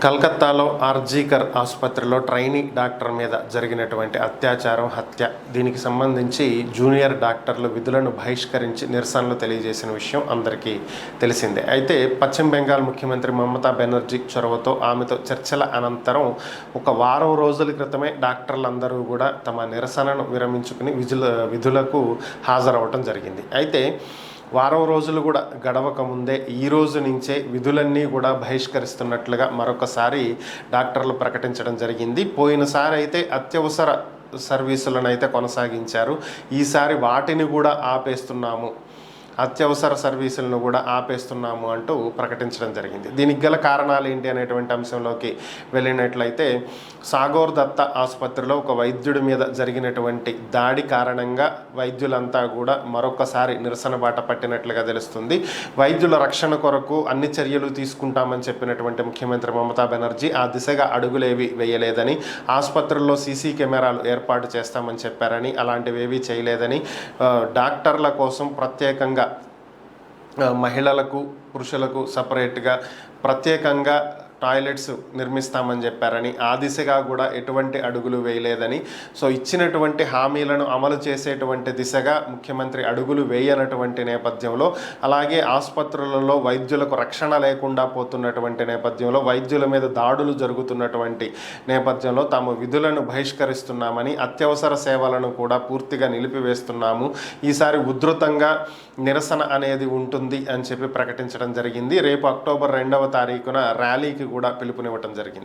కలకత్తాలో ఆర్జీకర్ ఆసుపత్రిలో trainee doctor మీద జరిగినటువంటి అత్యాచారం, హత్య దీనికి సంబంధించి జూనియర్ డాక్టర్లు విధులను బహిష్కరించి నిరసనలు తెలియజేసిన విషయం అందరికీ తెలిసిందే. అయితే పశ్చిమ బెంగాల్ ముఖ్యమంత్రి మమతా బెనర్జీ చొరవతో ఆమెతో చర్చల అనంతరం ఒక వారం రోజుల క్రితమే డాక్టర్లందరూ కూడా తమ నిరసనను విరమించుకుని విధులకు హాజరవటం జరిగింది. అయితే వారం రోజులు కూడా గడవక ముందే ఈ రోజు నుంచే విధులన్నీ కూడా బహిష్కరిస్తున్నట్లుగా మరొకసారి డాక్టర్లు ప్రకటించడం జరిగింది. పోయినసారి అయితే అత్యవసర సర్వీసులను అయితే కొనసాగించారు. ఈసారి వాటిని కూడా ఆపేస్తున్నాము, అత్యవసర సర్వీసులను కూడా ఆపేస్తున్నాము అంటూ ప్రకటించడం జరిగింది. దీనికి గల కారణాలు ఏంటి అనేటువంటి అంశంలోకి వెళ్ళినట్లయితే సాగోర్ దత్తా ఆసుపత్రిలో ఒక వైద్యుడి మీద జరిగినటువంటి దాడి కారణంగా వైద్యులంతా కూడా మరొకసారి నిరసన బాట పట్టినట్లుగా తెలుస్తుంది. వైద్యుల రక్షణ కొరకు అన్ని చర్యలు తీసుకుంటామని చెప్పినటువంటి ముఖ్యమంత్రి మమతా బెనర్జీ ఆ దిశగా అడుగులేవి వేయలేదని, ఆసుపత్రుల్లో సీసీ కెమెరాలు ఏర్పాటు చేస్తామని చెప్పారని, అలాంటివేవీ చేయలేదని, డాక్టర్ల కోసం ప్రత్యేకంగా మహిళలకు పురుషులకు సపరేట్గా ప్రత్యేకంగా టాయిలెట్స్ నిర్మిస్తామని చెప్పారని, ఆ దిశగా కూడా ఎటువంటి అడుగులు వేయలేదని, సో ఇచ్చినటువంటి హామీలను అమలు చేసేటువంటి దిశగా ముఖ్యమంత్రి అడుగులు వేయనటువంటి నేపథ్యంలో, అలాగే ఆసుపత్రులలో వైద్యులకు రక్షణ లేకుండా పోతున్నటువంటి నేపథ్యంలో, వైద్యుల మీద దాడులు జరుగుతున్నటువంటి నేపథ్యంలో తాము విధులను బహిష్కరిస్తున్నామని, అత్యవసర సేవలను కూడా పూర్తిగా నిలిపివేస్తున్నాము, ఈసారి ఉధృతంగా నిరసన అనేది ఉంటుంది అని చెప్పి ప్రకటించడం జరిగింది. రేపు అక్టోబర్ 2వ తారీఖున ర్యాలీకి కూడా పిలుపునివ్వటం జరిగింది.